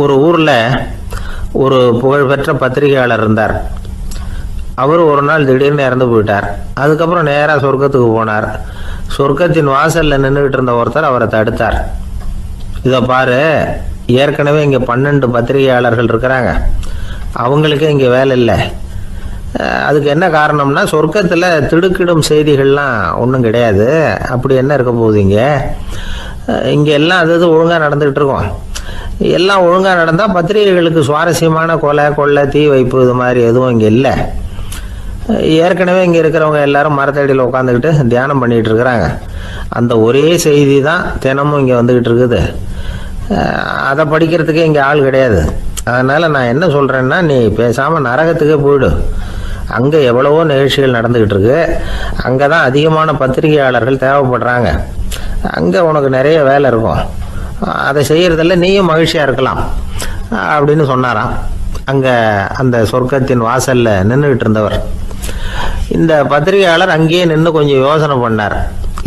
ஒரு ஊரில் ஒரு புகழ்பெற்ற பத்திரிகையாளர் இருந்தார். அவர் ஒரு நாள் திடீர்னு இறந்து போயிட்டார். அதுக்கப்புறம் நேராக சொர்க்கத்துக்கு போனார். சொர்க்கத்தின் வாசலில் நின்றுக்கிட்டு இருந்த ஒருத்தர் அவரை தடுத்தார். இதை பாரு, ஏற்கனவே இங்கே 12 பத்திரிகையாளர்கள் இருக்கிறாங்க, அவங்களுக்கே இங்கே வேலை இல்லை. அதுக்கு என்ன காரணம்னா, சொர்க்கத்தில் திடுக்கிடும் செய்திகள்லாம் ஒன்றும் கிடையாது. அப்படி என்ன இருக்க போகுது இங்கே எல்லாம் அது ஒழுங்காக நடந்துகிட்டு இருக்கோம். எல்லாம் ஒழுங்காக நடந்தால் பத்திரிகைகளுக்கு சுவாரஸ்யமான கொலை கொள்ளை தீ வைப்பு இது மாதிரி எதுவும் இங்கே இல்லை. ஏற்கனவே இங்கே இருக்கிறவங்க எல்லாரும் மரத்தடியில் உட்காந்துக்கிட்டு தியானம் பண்ணிகிட்டு இருக்கிறாங்க. அந்த ஒரே செய்தி தான் தினமும் இங்கே வந்துக்கிட்டு இருக்குது. அதை படிக்கிறதுக்கே இங்கே ஆள் கிடையாது. அதனால் நான் என்ன சொல்கிறேன்னா, நீ பேசாமல் நரகத்துக்கே போயிடு. அங்கே எவ்வளவோ நிகழ்ச்சிகள் நடந்துக்கிட்டு இருக்கு. அங்கே தான் அதிகமான பத்திரிகையாளர்கள் தேவைப்படுறாங்க. அங்கே உனக்கு நிறைய வேலை இருக்கும். அதை செய்கிறதில்ல நீயும் மகிழ்ச்சியாக இருக்கலாம் அப்படின்னு சொன்னாராம். அங்கே அந்த சொர்க்கத்தின் வாசலில் நின்றுக்கிட்டு இருந்தவர். இந்த பத்திரிகையாளர் அங்கேயே நின்று கொஞ்சம் யோசனை பண்ணார்.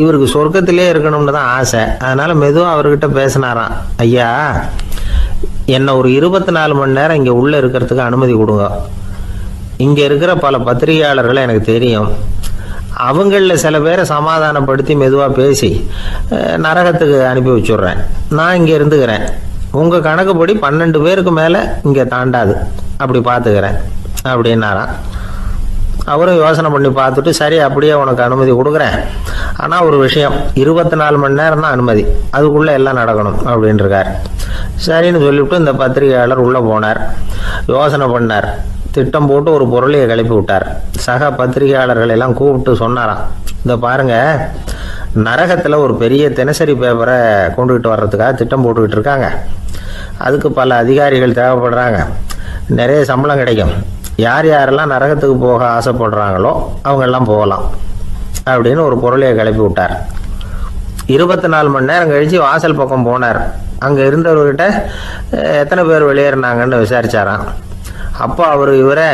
இவருக்கு சொர்க்கத்திலே இருக்கணும்னு தான் ஆசை. அதனால் மெதுவாக அவர்கிட்ட பேசினாராம். ஐயா, என்னை ஒரு 24 மணி நேரம் இங்கே உள்ளே இருக்கிறதுக்கு அனுமதி கொடுங்க. இங்கே இருக்கிற பல பத்திரிகையாளர்களை எனக்கு தெரியும். அவங்களில் சில பேரை சமாதானப்படுத்தி மெதுவாக பேசி நரகத்துக்கு அனுப்பி வச்சுட்றேன். நான் இங்கே இருந்துக்கிறேன். உங்கள் கணக்குப்படி 12 பேருக்கு மேலே இங்கே தாண்டாது, அப்படி பார்த்துக்கிறேன் அப்படின்னாராம். அவரும் யோசனை பண்ணி பார்த்துட்டு, சரி அப்படியே உனக்கு அனுமதி கொடுக்குறேன், ஆனால் ஒரு விஷயம், 24 மணி நேரம் தான் அனுமதி, அதுக்குள்ளே எல்லாம் நடக்கணும் அப்படின்ட்டுருக்கார். சரின்னு சொல்லிவிட்டு இந்த பத்திரிகையாளர் உள்ளே போனார். யோசனை பண்ணார். திட்டம் போட்டு ஒரு பொருளையை கிளப்பி விட்டார். சக பத்திரிகையாளர்கள் எல்லாம் கூப்பிட்டு சொன்னாராம், இந்த பாருங்க, நரகத்தில் ஒரு பெரிய தினசரி பேப்பரை கொண்டுகிட்டு வர்றதுக்காக திட்டம் போட்டுக்கிட்டு இருக்காங்க. அதுக்கு பல அதிகாரிகள் தேவைப்படுறாங்க. நிறைய சம்பளம் கிடைக்கும். யார் யாரெல்லாம் நரகத்துக்கு போக ஆசைப்படுறாங்களோ அவங்கெல்லாம் போகலாம் அப்படின்னு ஒரு பொருளையை கிளப்பி விட்டார். 24 மணி நேரம் கழித்து வாசல் பக்கம் போனார். அங்கே இருந்தவர்கிட்ட எத்தனை பேர் வெளியேறினாங்கன்னு விசாரிச்சாராம். அப்போ அவர் இவரை,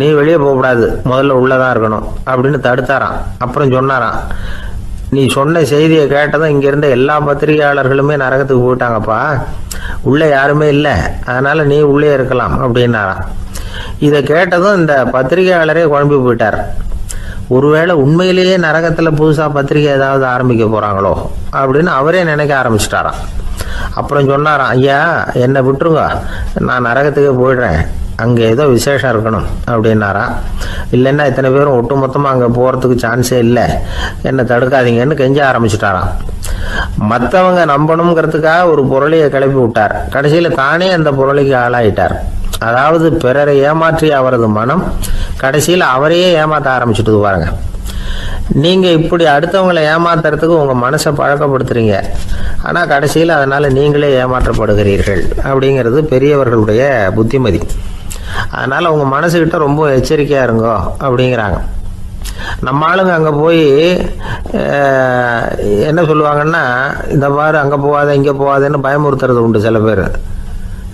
நீ வெளியே போகக்கூடாது, முதல்ல உள்ளே தான் இருக்கணும் அப்படின்னு தடுத்தாராம். அப்புறம் சொன்னாராம், நீ சொன்ன செய்தியை கேட்டதும் இங்கே இருந்த எல்லா பத்திரிகையாளர்களுமே நரகத்துக்கு போயிட்டாங்கப்பா, உள்ளே யாருமே இல்லை, அதனால் நீ உள்ளே இருக்கலாம் அப்படின்னாராம். இதை கேட்டதும் இந்த பத்திரிகையாளரே குழம்பி போயிட்டார். ஒருவேளை உண்மையிலேயே நரகத்தில் புதுசாக பத்திரிகை ஏதாவது ஆரம்பிக்க போகிறாங்களோ அப்படின்னு அவரே நினைக்க ஆரம்பிச்சிட்டாராம். அப்புறம் சொன்னாராம், ஐயா என்னை விட்டுருங்க, நான் நரகத்துக்கே போயிடுறேன், அங்கே ஏதோ விசேஷம் இருக்கணும் அப்படின்னாராம். இல்லைன்னா இத்தனை பேரும் ஒட்டு மொத்தமாக அங்கே போகிறதுக்கு சான்ஸே இல்லை, என்னை தடுக்காதீங்கன்னு கெஞ்ச ஆரம்பிச்சிட்டாராம். மற்றவங்க நம்பணுங்கிறதுக்காக ஒரு பொருளையை கிளப்பி விட்டார். கடைசியில் தானே அந்த பொருளைக்கு ஆளாயிட்டார். அதாவது பிறரை ஏமாற்றிய அவரது மனம் கடைசியில் அவரையே ஏமாற்ற ஆரம்பிச்சுட்டு பாருங்க. நீங்கள் இப்படி அடுத்தவங்களை ஏமாத்துறதுக்கு உங்கள் மனசை பழக்கப்படுத்துறீங்க, ஆனால் கடைசியில் அதனால் நீங்களே ஏமாற்றப்படுகிறீர்கள் அப்படிங்கிறது பெரியவர்களுடைய புத்திமதி. அதனால் உங்கள் மனசுக்கிட்ட ரொம்ப எச்சரிக்கையாக இருங்கோ அப்படிங்கிறாங்க. நம்ம ஆளுங்க அங்கே போய் என்ன சொல்லுவாங்கன்னா, இந்த மாதிரி அங்கே போகாத இங்கே போகாதேன்னு பயமுறுத்துறது உண்டு. சில பேர்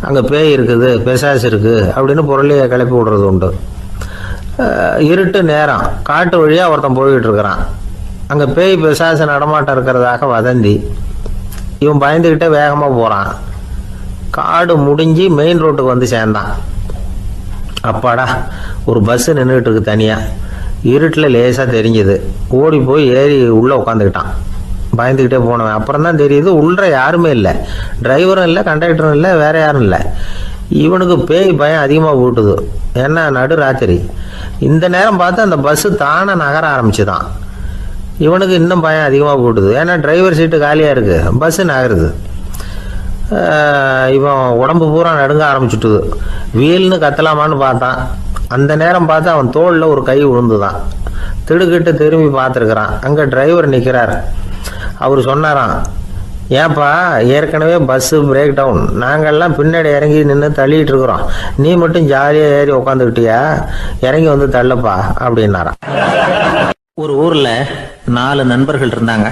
அங்கே பேய் இருக்குது, பிசாசு இருக்குது அப்படின்னு பொருளையை கிளப்பி விடுறது உண்டு. இருட்டு நேரம் காட்டு வழியாக ஒருத்தன் போய்கிட்டு இருக்கிறான். அங்கே பேய் பிசாசு நடமாட்டம் இருக்கிறதாக வதந்தி. இவன் பயந்துக்கிட்டே வேகமாக போகிறான். காடு முடிஞ்சு மெயின் ரோட்டுக்கு வந்து சேர்ந்தான். அப்பாடா, ஒரு பஸ்ஸு நின்றுட்டு இருக்கு தனியாக. இருட்டில் லேசாக தெரிஞ்சுது. ஓடி போய் ஏறி உள்ளே உட்காந்துக்கிட்டான். பயந்துக்கிட்டே போனவன் அப்புறம் தான் தெரியுது உள்ள யாருமே இல்லை, டிரைவரும் இல்லை, கண்டக்டரும் இல்லை, வேற யாரும் இல்லை. இவனுக்கு பேய் பயம் அதிகமாக போட்டுது. ஏன்னா நடு ராத்திரி. இந்த நேரம் பார்த்து அந்த பஸ்ஸு தானே நகர ஆரம்பிச்சுதான். இவனுக்கு இன்னும் பயம் அதிகமாக போட்டுது. ஏன்னா டிரைவர் சீட்டு காலியாக இருக்குது, பஸ்ஸு நகருது. இவன் உடம்பு பூரா நடுங்க ஆரம்பிச்சுட்டுது. வீல்னு கத்தலாமான்னு பார்த்தான். அந்த நேரம் பார்த்து அவன் தோளில் ஒரு கை விழுந்துதான். திடுக்கிட்டு திரும்பி பார்த்துருக்குறான். அங்கே டிரைவர் நிற்கிறார். அவர் சொன்னாராம், ஏன்பா, ஏற்கனவே பஸ்ஸு பிரேக் டவுன், நாங்கள்லாம் பின்னாடி இறங்கி நின்று தள்ளிட்டு இருக்கிறோம், நீ மட்டும் ஜாலியாக ஏறி உக்காந்துக்கிட்டியா, இறங்கி வந்து தள்ளுப்பா அப்படின்னாராம். ஒரு ஊரில் 4 நண்பர்கள் இருந்தாங்க.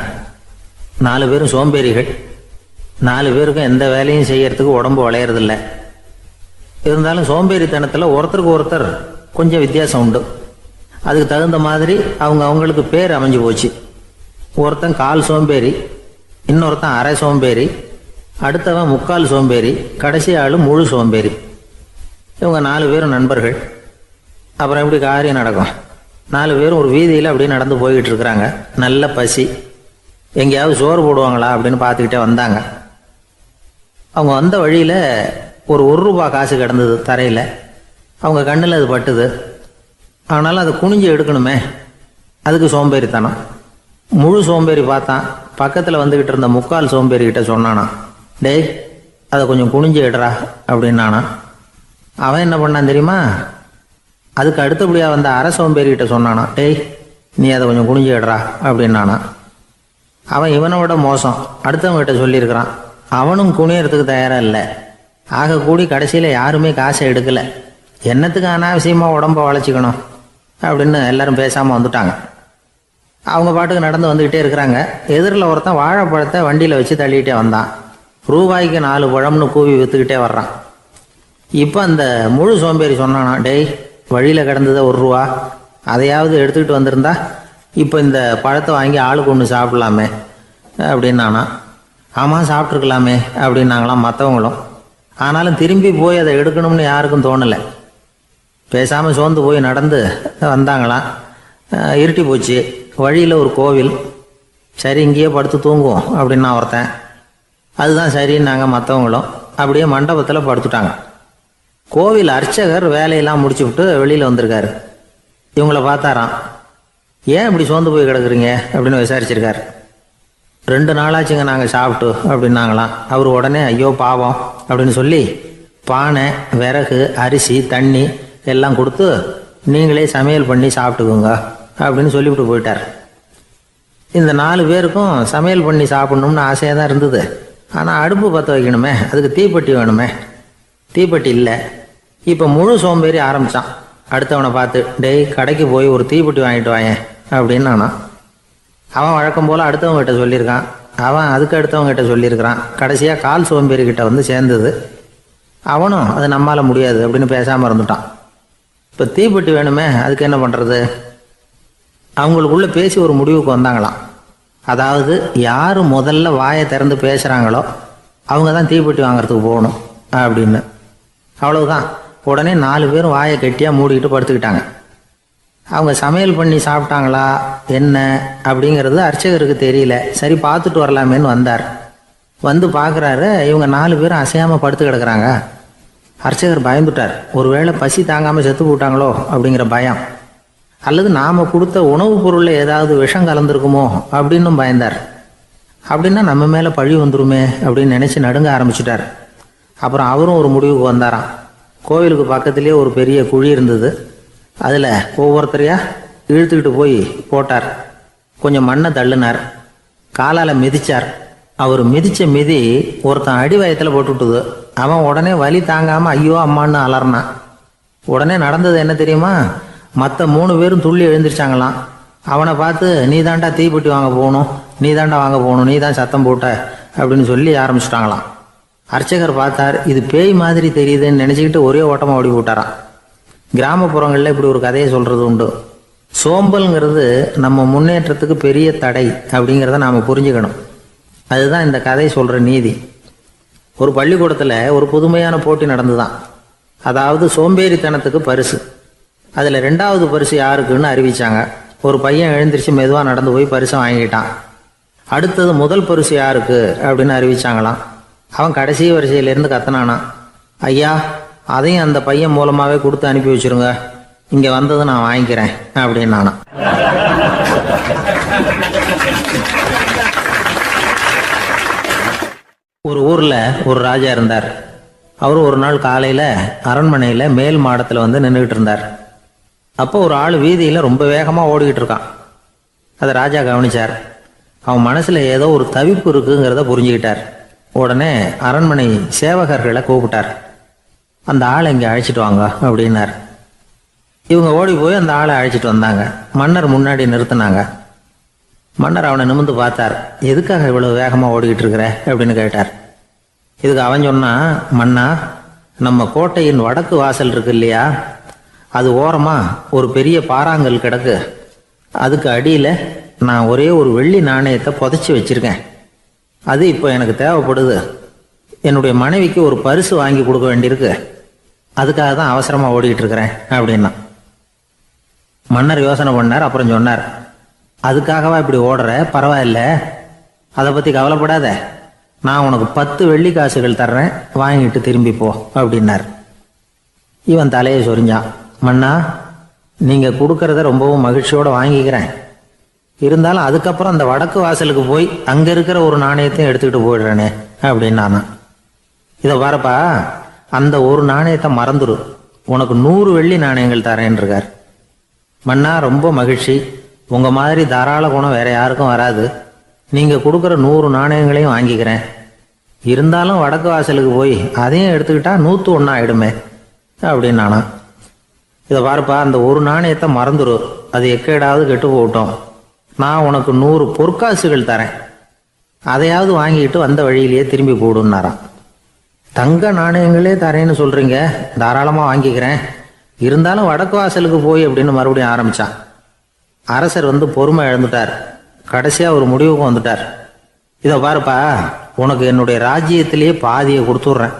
4 பேரும் சோம்பேறிகள். 4 பேருக்கும் எந்த வேலையும் செய்யறதுக்கு உடம்பு வளையறதில்ல. இருந்தாலும் சோம்பேறித்தனத்தில் ஒருத்தருக்கு ஒருத்தர் கொஞ்சம் வித்தியாசம் உண்டு. அதுக்கு தகுந்த மாதிரி அவங்களுக்கு பேர் அமைஞ்சு போச்சு. ஒருத்தன் கால் சோம்பேறி, இன்னொருத்தன் அரை சோம்பேறி, அடுத்தவன் முக்கால் சோம்பேறி, கடைசி ஆள் முழு சோம்பேறி. இவங்க 4 பேரும் நண்பர்கள். அப்புறம் எப்படி காரியம் நடக்கும்? 4 பேரும் ஒரு வீதியில் அப்படியே நடந்து போய்கிட்டு இருக்கிறாங்க. நல்ல பசி. எங்கேயாவது சோறு போடுவாங்களா அப்படின்னு பார்த்துக்கிட்டே வந்தாங்க. அவங்க வந்த வழியில் ஒரு ரூபா காசு கிடந்தது தரையில். அவங்க கண்ணில் அது பட்டுது. ஆனாலும் அதை குனிஞ்சு எடுக்கணுமே, அதுக்கு சோம்பேறித்தனம். முழு சோம்பேறி பார்த்தான். பக்கத்தில் வந்துக்கிட்டு இருந்த முக்கால் சோம்பேறிக்கிட்ட சொன்னானா, டேய் அதை கொஞ்சம் குனிஞ்சு எடுறா அப்படின்னானா. அவன் என்ன பண்ணான் தெரியுமா? அதுக்கு அடுத்தபடியாக வந்த அரை சோம்பேறிக்கிட்ட சொன்னானா, டேய் நீ அதை கொஞ்சம் குனிஞ்சு எடுறா அப்படின்னானா. அவன் இவனை விட மோசம். அடுத்தவங்ககிட்ட சொல்லியிருக்கிறான். அவனும் குனியறதுக்கு தயாராக இல்லை. ஆக கூடி கடைசியில் யாருமே காசை எடுக்கலை. என்னத்துக்கு அனாவசியமாக உடம்ப வளைச்சிக்கணும் அப்படின்னு எல்லாரும் பேசாமல் வந்துட்டாங்க. அவங்க பாட்டுக்கு நடந்து வந்துக்கிட்டே இருக்கிறாங்க. எதிரில் ஒருத்தன் வாழைப்பழத்தை வண்டியில் வச்சு தள்ளிக்கிட்டே வந்தான். ரூபாய்க்கு 4 பழம்னு கூவி விற்றுக்கிட்டே வர்றான். இப்போ அந்த முழு சோம்பேறி சொன்னானா, டேய் வழியில் கிடந்ததை ரூபா, அதையாவது எடுத்துக்கிட்டு வந்திருந்தா இப்போ இந்த பழத்தை வாங்கி ஆளுக்கு ஒன்று சாப்பிடலாமே அப்படின்னானா. ஆமாம் சாப்பிட்ருக்கலாமே அப்படின்னாங்களாம் மற்றவங்களும். ஆனாலும் திரும்பி போய் அதை எடுக்கணும்னு யாருக்கும் தோணலை. பேசாமல் சோர்ந்து போய் நடந்து வந்தாங்களாம். இருட்டி போச்சு. வழியில் ஒரு கோவில். சரி இங்கேயே படுத்து தூங்குவோம் அப்படின்னா ஒருத்தன். அதுதான் சரின்னாங்க மற்றவங்களும். அப்படியே மண்டபத்தில் படுத்துட்டாங்க. கோவில் அர்ச்சகர் வேலையெல்லாம் முடிச்சு விட்டு வெளியில் வந்திருக்காரு. இவங்கள பார்த்தாராம். ஏன் இப்படி சோர்ந்து போய் கிடக்குறீங்க அப்படின்னு விசாரிச்சிருக்காரு. 2 நாளாச்சுங்க நாங்கள் சாப்பிட்டு அப்படின்னாங்களாம். அவர் உடனே ஐயோ பாவம் அப்படின்னு சொல்லி பானை, விறகு, அரிசி, தண்ணி எல்லாம் கொடுத்து நீங்களே சமையல் பண்ணி சாப்பிட்டுக்குங்க அப்படின்னு சொல்லிவிட்டு போயிட்டார். இந்த 4 பேருக்கும் சமையல் பண்ணி சாப்பிட்ணும்னு ஆசையாக தான் இருந்தது. ஆனால் அடுப்பு பற்ற வைக்கணுமே, அதுக்கு தீப்பெட்டி வேணுமே. தீப்பெட்டி இல்லை. இப்போ முழு சோம்பேறி ஆரம்பித்தான். அடுத்தவனை பார்த்து, டேய் கடைக்கு போய் ஒரு தீப்பெட்டி வாங்கிட்டு வாயேன் அப்படின்னு நானா. அவன் வழக்கம் போல் அடுத்தவங்ககிட்ட சொல்லியிருக்கான். அவன் அதுக்கு அடுத்தவங்ககிட்ட சொல்லியிருக்கிறான். கடைசியாக கால் சோம்பேறிக்கிட்ட வந்து சேர்ந்தது. அவனும் அது நம்மால் முடியாது அப்படின்னு பேசாமல் இருந்துட்டான். இப்போ தீப்பெட்டி வேணுமே, அதுக்கு என்ன பண்ணுறது? அவங்களுக்குள்ளே பேசி ஒரு முடிவுக்கு வந்தாங்களாம். அதாவது யார் முதல்ல வாயை திறந்து பேசுகிறாங்களோ அவங்க தான் தீப்பெட்டி வாங்கிறதுக்கு போகணும் அப்படின்னு. அவ்வளவுதான். உடனே 4 பேரும் வாயை கெட்டியாக மூடிக்கிட்டு படுத்துக்கிட்டாங்க. அவங்க சமையல் பண்ணி சாப்பிட்டாங்களா என்ன அப்படிங்கிறது அர்ச்சகருக்கு தெரியல. சரி பார்த்துட்டு வரலாமேன்னு வந்தார். வந்து பார்க்குறாரு, இவங்க 4 பேரும் அசையாமல் படுத்து கிடக்குறாங்க. அர்ச்சகர் பயந்துட்டார். ஒருவேளை பசி தாங்காமல் செத்து போட்டாங்களோ அப்படிங்கிற பயம், அல்லது நாம் கொடுத்த உணவுப் பொருளில் ஏதாவது விஷம் கலந்துருக்குமோ அப்படின்னும் பயந்தார். அப்படின்னா நம்ம மேலே பழி வந்துருமே அப்படின்னு நினச்சி நடுங்க ஆரம்பிச்சிட்டார். அப்புறம் அவரும் ஒரு முடிவுக்கு வந்தாராம். கோவிலுக்கு பக்கத்துலேயே ஒரு பெரிய குழி இருந்தது. அதில் ஒவ்வொருத்தரையாக இழுத்துக்கிட்டு போய் போட்டார். கொஞ்சம் மண்ணை தள்ளினார். காலால் மிதித்தார். அவர் மிதித்த மிதி ஒருத்தன் அடி வயத்தில் போட்டுவிட்டுது. அவன் உடனே வலி தாங்காமல் ஐயோ அம்மான்னு அலறினான். உடனே நடந்தது என்ன தெரியுமா? மற்ற 3 பேரும் துள்ளி எழுந்திரிச்சாங்களாம். அவனை பார்த்து நீ தாண்டா தீப்பெட்டி வாங்க போகணும், நீ தாண்டா வாங்க போகணும், நீ தான் சத்தம் போட்ட அப்படின்னு சொல்லி ஆரம்பிச்சிட்டாங்களாம். அர்ச்சகர் பார்த்தார். இது பேய் மாதிரி தெரியுதுன்னு நினச்சிக்கிட்டு ஒரே ஓட்டமாக ஓடி போட்டாராம். கிராமப்புறங்களில் இப்படி ஒரு கதையை சொல்கிறது உண்டு. சோம்பல்ங்கிறது நம்ம முன்னேற்றத்துக்கு பெரிய தடை அப்படிங்கிறத நாம் புரிஞ்சுக்கணும். அதுதான் இந்த கதை சொல்கிற நீதி. ஒரு பள்ளிக்கூடத்தில் ஒரு புதுமையான போட்டி நடந்துதான். அதாவது சோம்பேறித்தனத்துக்கு பரிசு. அதில் 2வது பரிசு யாருக்குன்னு அறிவிச்சாங்க. ஒரு பையன் எழுந்திரிச்சு மெதுவாக நடந்து போய் பரிசை வாங்கிட்டான். அடுத்தது முதல் பரிசு யாருக்கு அப்படின்னு அறிவிச்சாங்களாம். அவன் கடைசி வரிசையிலேருந்து கத்தனானான், ஐயா அதையும் அந்த பையன் மூலமாகவே கொடுத்து அனுப்பி வச்சுருங்க, இங்கே வந்தது நான் வாங்கிக்கிறேன் அப்படின்னு நானா. ஒரு ஊரில் ஒரு ராஜா இருந்தார். அவர் ஒரு நாள் காலையில் அரண்மனையில் மேல் மாடத்தில் வந்து நின்றுக்கிட்டு இருந்தார். அப்போ ஒரு ஆள் வீதியில் ரொம்ப வேகமாக ஓடிக்கிட்டு இருக்கான். அதை ராஜா கவனிச்சார். அவன் மனசில் ஏதோ ஒரு தவிப்பு இருக்குங்கிறத புரிஞ்சுக்கிட்டார். உடனே அரண்மனை சேவகர்களை கூப்பிட்டார். அந்த ஆளை இங்கே அழைச்சிட்டு வாங்க அப்படின்னார். இவங்க ஓடி போய் அந்த ஆளை அழைச்சிட்டு வந்தாங்க. மன்னர் முன்னாடி நிறுத்தினாங்க. மன்னர் அவனை நிமிர்ந்து பார்த்தார். எதுக்காக இவ்வளவு வேகமாக ஓடிக்கிட்டு இருக்கிற அப்படின்னு கேட்டார். இதுக்கு அவன் சொன்னான், மன்னா நம்ம கோட்டையின் வடக்கு வாசல் இருக்கு இல்லையா, அது ஓரமாக ஒரு பெரிய பாறாங்கல் கிடக்கு. அதுக்கு அடியில் நான் ஒரே ஒரு வெள்ளி நாணயத்தை புதைச்சி வச்சிருக்கேன். அது இப்போ எனக்கு தேவைப்படுது. என்னுடைய மனைவிக்கு ஒரு பரிசு வாங்கி கொடுக்க வேண்டியிருக்கு, அதுக்காக தான் அவசரமாக ஓடிக்கிட்டு இருக்கிறேன் அப்படின்னா. மன்னர் யோசனை பண்ணார். அப்புறம் சொன்னார், அதுக்காகவா இப்படி ஓடுற? பரவாயில்ல, அதை பற்றி கவலைப்படாத, நான் உனக்கு 10 வெள்ளி காசுகள் தர்றேன், வாங்கிட்டு திரும்பி போ அப்படின்னார். இவன் தலையை சொரிஞ்சான். மன்னா, நீங்கள் கொடுக்கறத ரொம்பவும் மகிழ்ச்சியோடு வாங்கிக்கிறேன், இருந்தாலும் அதுக்கப்புறம் அந்த வடக்கு வாசலுக்கு போய் அங்கே இருக்கிற ஒரு நாணயத்தையும் எடுத்துக்கிட்டு போயிடுறேனே அப்படின்னு நானா. இதை பாருப்பா, அந்த ஒரு நாணயத்தை மறந்துடு, உனக்கு 100 வெள்ளி நாணயங்கள் தரேன் இருக்கார். மன்னா, ரொம்ப மகிழ்ச்சி, உங்கள் மாதிரி தாராள குணம் வேற யாருக்கும் வராது, நீங்கள் கொடுக்குற 100 நாணயங்களையும் வாங்கிக்கிறேன், இருந்தாலும் வடக்கு வாசலுக்கு போய் அதையும் எடுத்துக்கிட்டா 101 ஆயிடுமே அப்படின்னு நானா. இதை பாருப்பா, அந்த ஒரு நாணயத்தை மறந்துடு, அது எக்கேடாவது கெட்டு போகட்டும், நான் உனக்கு 100 பொற்காசுகள் தரேன், அதையாவது வாங்கிட்டு வந்த வழியிலேயே திரும்பி போடுன்னாராம். தங்க நாணயங்களே தரேன்னு சொல்றீங்க, தாராளமாக வாங்கிக்கிறேன், இருந்தாலும் வடக்கு வாசலுக்கு போய் அப்படின்னு மறுபடியும் ஆரம்பிச்சான். அரசர் பொறுமை இழந்துட்டார். கடைசியாக ஒரு முடிவுக்கு வந்துட்டார். இதை பாருப்பா, உனக்கு என்னுடைய ராஜ்யத்திலேயே பாதியை கொடுத்துட்றேன்,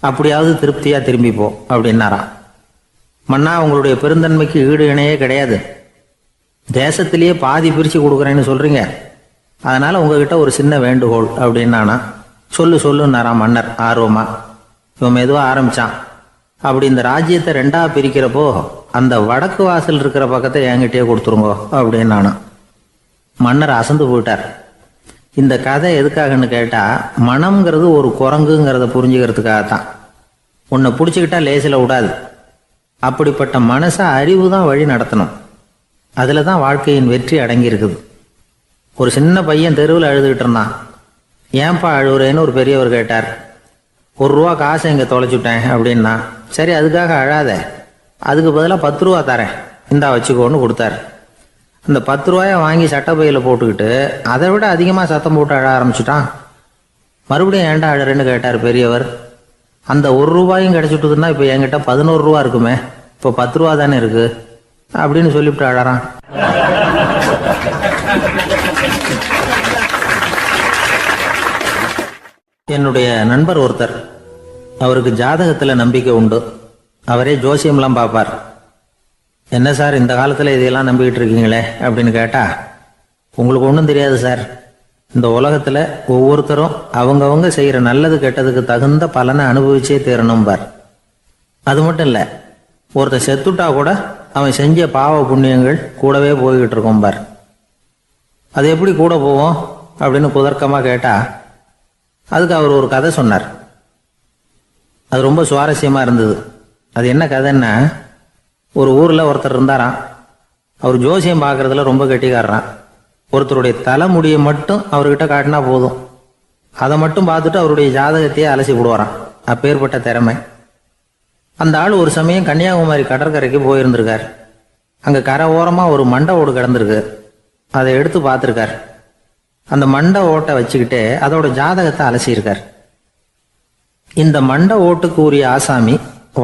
அப்படியாவது திருப்தியாக திரும்பிப்போ அப்படின்னாராம். மன்னா, உங்களுடைய பெருந்தன்மைக்கு ஈடு இணையே கிடையாது, தேசத்திலேயே பாதி பிரித்து கொடுக்குறேன்னு சொல்கிறீங்க, அதனால் உங்ககிட்ட ஒரு சின்ன வேண்டுகோள் அப்படின்னானா. சொல்லுன்னாராம் மன்னர் ஆர்வமா. இவன் மெதுவாக ஆரம்பித்தான். அப்படி இந்த ராஜ்யத்தை 2ஆக பிரிக்கிறப்போ அந்த வடக்கு வாசல் இருக்கிற பக்கத்தை என்கிட்டயே கொடுத்துருங்கோ அப்படின்னு நானா. மன்னர் அசந்து போயிட்டார். இந்த கதை எதுக்காகன்னு கேட்டால், மனம்ங்கிறது ஒரு குரங்குங்கிறத புரிஞ்சுக்கிறதுக்காகத்தான். உன்னை பிடிச்சிக்கிட்டா லேசில் விடாது, அப்படிப்பட்ட மனசை அறிவு தான் வழி நடத்தணும், அதில் தான் வாழ்க்கையின் வெற்றி அடங்கியிருக்குது. ஒரு சின்ன பையன் தெருவில் அழுதுகிட்டு இருந்தான். ஏன்பா அழுகுறேன்னு ஒரு பெரியவர் கேட்டார். 1 ரூபா காசை இங்கே தொலைச்சுட்டேன் அப்படின்னா. சரி, அதுக்காக அழாத, அதுக்கு பதிலாக 10 ரூபா தரேன், இந்தா வச்சுக்கோன்னு கொடுத்தாரு. அந்த 10 ரூபாயை வாங்கி சட்டப்பையில் போட்டுக்கிட்டு அதை விட அதிகமாக சத்தம் போட்டு அழ ஆரம்பிச்சுட்டான். மறுபடியும் ஏன்டா அழறேன்னு கேட்டார் பெரியவர். அந்த 1 ரூபாயும் கிடைச்சிட்டுதுன்னா இப்போ என்கிட்ட 11 ரூபா இருக்குமே, இப்போ 10 ரூபா தானே இருக்கு அப்படின்னு சொல்லிவிட்டு அழறான். என்னுடைய நண்பர் ஒருத்தர், அவருக்கு ஜாதகத்தில் நம்பிக்கை உண்டு, அவரே ஜோசியம்லாம் பார்ப்பார். என்ன சார், இந்த காலத்தில் இதையெல்லாம் நம்பிக்கிட்டு இருக்கீங்களே அப்படின்னு கேட்டால், உங்களுக்கு ஒன்றும் தெரியாது சார், இந்த உலகத்தில் ஒவ்வொருத்தரும் அவங்கவங்க செய்கிற நல்லது கெட்டதுக்கு தகுந்த பலனை அனுபவிச்சே தீரணும் பார். அது மட்டும் இல்லை, ஒருத்தர் செத்துட்டா கூட அவன் செஞ்ச பாவ புண்ணியங்கள் கூடவே போய்கிட்டு இருக்கோம் பார். அது எப்படி கூட போவோம் அப்படின்னு குதர்க்கமாக கேட்டால், அதுக்கு அவர் ஒரு கதை சொன்னார். அது ரொம்ப சுவாரஸ்யமாக இருந்தது. அது என்ன கதைன்னா, ஒரு ஊரில் ஒருத்தர் இருந்தாராம். அவர் ஜோசியம் பார்க்குறதுல ரொம்ப கெட்டிக்காரரான். ஒருத்தருடைய தலைமுடியை மட்டும் அவர்கிட்ட காட்டினா போதும், அதை மட்டும் பார்த்துட்டு அவருடைய ஜாதகத்தையே அலசி விடுவாராம். அப்பேற்பட்ட திறமை. அந்த ஆள் ஒரு சமயம் கன்னியாகுமரி கடற்கரைக்கு போயிருந்திருக்கார். அங்கே கரை ஓரமாக ஒரு மண்டை ஓடு கிடந்திருக்கு. அதை எடுத்து பார்த்துருக்கார். அந்த மண்டை ஓட்டை வச்சுக்கிட்டே அதோட ஜாதகத்தை அலசியிருக்கார். இந்த மண்டை ஓட்டுக்கு உரிய ஆசாமி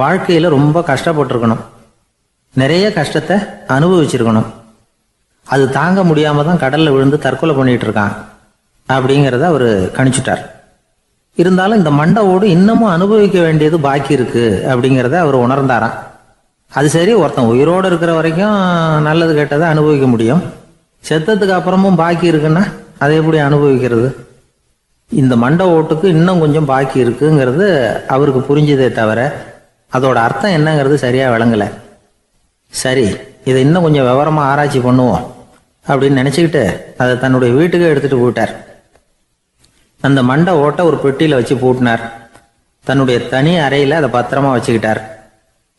வாழ்க்கையில் ரொம்ப கஷ்டப்பட்டிருக்கணும், நிறைய கஷ்டத்தை அனுபவிச்சிருக்கணும், அது தாங்க முடியாம தான் கடல்ல விழுந்து தற்கொலை பண்ணிட்டு இருக்கான் அப்படிங்கிறத அவர் கணிச்சுட்டார். இருந்தாலும் இந்த மண்டை ஓடு இன்னமும் அனுபவிக்க வேண்டியது பாக்கி இருக்கு அப்படிங்கிறத அவர் உணர்ந்தாராம். அது சரி, ஒருத்தன் உயிரோடு இருக்கிற வரைக்கும் நல்லது கெட்டதை அனுபவிக்க முடியும், செத்ததுக்கு அப்புறமும் பாக்கி இருக்குன்னா அதை எப்படி அனுபவிக்கிறது? இந்த மண்டை ஓட்டுக்கு இன்னும் கொஞ்சம் பாக்கி இருக்குங்கிறது அவருக்கு புரிஞ்சதே தவிர அதோட அர்த்தம் என்னங்கிறது சரியா விளங்கலை. சரி, இதை இன்னும் கொஞ்சம் விவரமா ஆராய்ச்சி பண்ணுவோம் அப்படின்னு நினைச்சுக்கிட்டு அதை தன்னுடைய வீட்டுக்கு எடுத்துட்டு போயிட்டார். அந்த மண்டை ஓட்டை ஒரு பெட்டியில வச்சு பூட்டினார். தன்னுடைய தனி அறையில அதை பத்திரமா வச்சுக்கிட்டார்.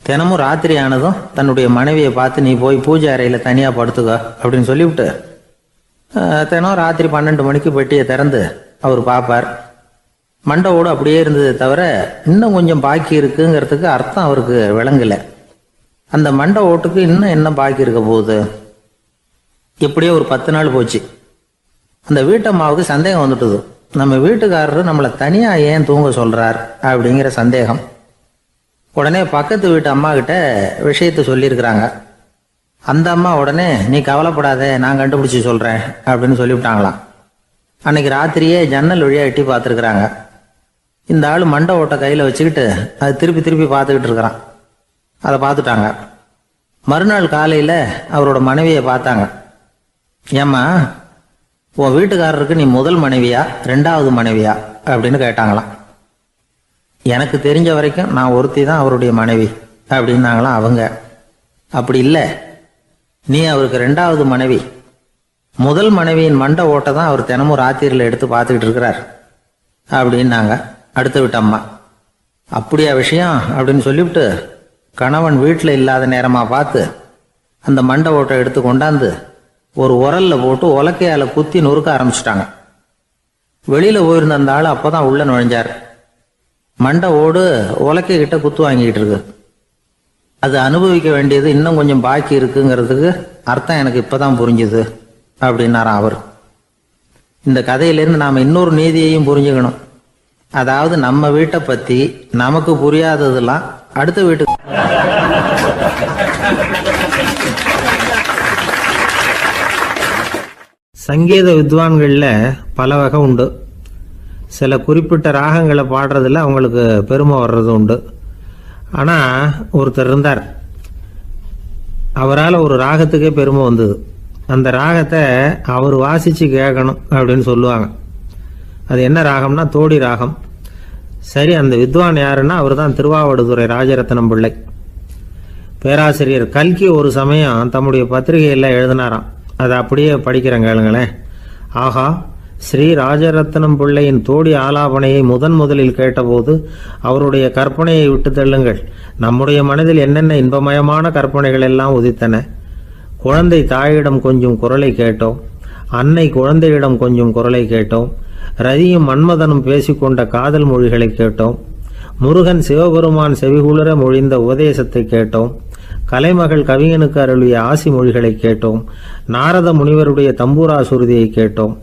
தினமும் ராத்திரி ஆனதும் தன்னுடைய மனைவியை பார்த்து, நீ போய் பூஜை அறையில தனியா படுத்துக்க அப்படின்னு சொல்லிவிட்டு தினம் ராத்திரி 12 மணிக்கு பெட்டியை திறந்து அவர் பார்ப்பார். மண்டை ஓடு அப்படியே இருந்ததை தவிர இன்னும் கொஞ்சம் பாக்கி இருக்குங்கிறதுக்கு அர்த்தம் அவருக்கு விளங்கலை. அந்த மண்டை ஓட்டுக்கு இன்னும் என்ன பாக்கி இருக்க போகுது? இப்படியே ஒரு 10 நாள் போச்சு. அந்த வீட்டம்மாவுக்கு சந்தேகம் வந்துட்டுது. நம்ம வீட்டுக்காரரு நம்மளை தனியா ஏன் தூங்க சொல்றார் அப்படிங்கிற சந்தேகம். உடனே பக்கத்து வீட்டு அம்மா கிட்ட விஷயத்த சொல்லியிருக்கிறாங்க. அந்த அம்மா உடனே, நீ கவலைப்படாத, நான் கண்டுபிடிச்சி சொல்றேன் அப்படின்னு சொல்லிவிட்டாங்களாம். அன்னைக்கு ராத்திரியே ஜன்னல் வழியா எட்டி பார்த்துருக்குறாங்க. இந்த ஆள் மண்டை ஓட்டை கையில் வச்சுக்கிட்டு அது திருப்பி திருப்பி பார்த்துக்கிட்டு இருக்கிறான். அதை பார்த்துட்டாங்க. மறுநாள் காலையில் அவரோட மனைவியை பார்த்தாங்க. ஏம்மா, உன் வீட்டுக்காரருக்கு நீ முதல் மனைவியா 2வது மனைவியா அப்படின்னு கேட்டாங்களாம். எனக்கு தெரிஞ்ச வரைக்கும் நான் ஒருத்தி தான் அவருடைய மனைவி அப்படின்னாங்களாம் அவங்க. அப்படி இல்லை, நீ அவருக்கு 2வது மனைவி. முதல் மனைவியின் மண்டை ஓட்டை தான் அவர் தினமும் ராத்திரியில் எடுத்து பார்த்துக்கிட்டு இருக்கிறார் அப்படின்னாங்க அடுத்த விட்டம்மா. அப்படியா விஷயம் அப்படின்னு சொல்லிவிட்டு கணவன் வீட்டில் இல்லாத நேரமாக பார்த்து அந்த மண்டை ஓட்டை எடுத்து கொண்டாந்து ஒரு உரல்ல போட்டு உலக்கையால குத்தி நொறுக்க ஆரம்பிச்சிட்டாங்க. வெளியில போயிருந்த அந்த ஆள் அப்பதான் உள்ள நுழைஞ்சார். மண்டை ஓடு உலக்கை கிட்ட குத்து வாங்கிட்டு இருக்கு. அது அனுபவிக்க வேண்டியது இன்னும் கொஞ்சம் பாக்கி இருக்குங்கிறதுக்கு அர்த்தம் எனக்கு இப்பதான் புரிஞ்சுது அப்படின்னாராம் அவர். இந்த கதையிலேருந்து நாம இன்னொரு நீதியையும் புரிஞ்சுக்கணும். அதாவது நம்ம வீட்டை பத்தி நமக்கு புரியாததெல்லாம் அடுத்த வீட்டுக்கு. சங்கீத வித்வான்களில் பல வகை உண்டு. சில குறிப்பிட்ட ராகங்களை பாடுறதுல அவங்களுக்கு பெருமை வர்றது உண்டு. ஆனால் ஒருத்தர் இருந்தார், அவரால் ஒரு ராகத்துக்கே பெருமை வந்தது. அந்த ராகத்தை அவர் வாசித்து கேட்கணும் அப்படின்னு சொல்லுவாங்க. அது என்ன ராகம்னா தோடி ராகம். சரி, அந்த வித்வான் யாருன்னா அவர் தான் திருவாவடுதுறை ராஜரத்னம் பிள்ளை. பேராசிரியர் கல்கி ஒரு சமயம் தம்முடைய பத்திரிகையில் எழுதினாராம். அதை அப்படியே படிக்கிறேன் கேளுங்களேன். ஆகா, ஸ்ரீ ராஜரத்னம் பிள்ளையின் தோடி ஆலாபனையை முதலில் கேட்டபோது அவருடைய கற்பனையை விட்டு தள்ளுங்கள். நம்முடைய மனதில் என்னென்ன இன்பமயமான கற்பனைகள் எல்லாம் உதித்தன. குழந்தை தாயிடம் கொஞ்சம் குரலை கேட்டோம், அன்னை குழந்தையிடம் கொஞ்சம் குரலை கேட்டோம், ரதியும் மன்மதனும் பேசிக்கொண்ட காதல் மொழிகளை கேட்டோம், முருகன் சிவபெருமான் செவிகுளிர மொழிந்த உபதேசத்தை கேட்டோம், கலைமகள் கவிஞனுக்கு அருளிய ஆசி மொழிகளை கேட்டோம், நாரத முனிவருடைய தம்பூரா சுருதியை கேட்டோம்,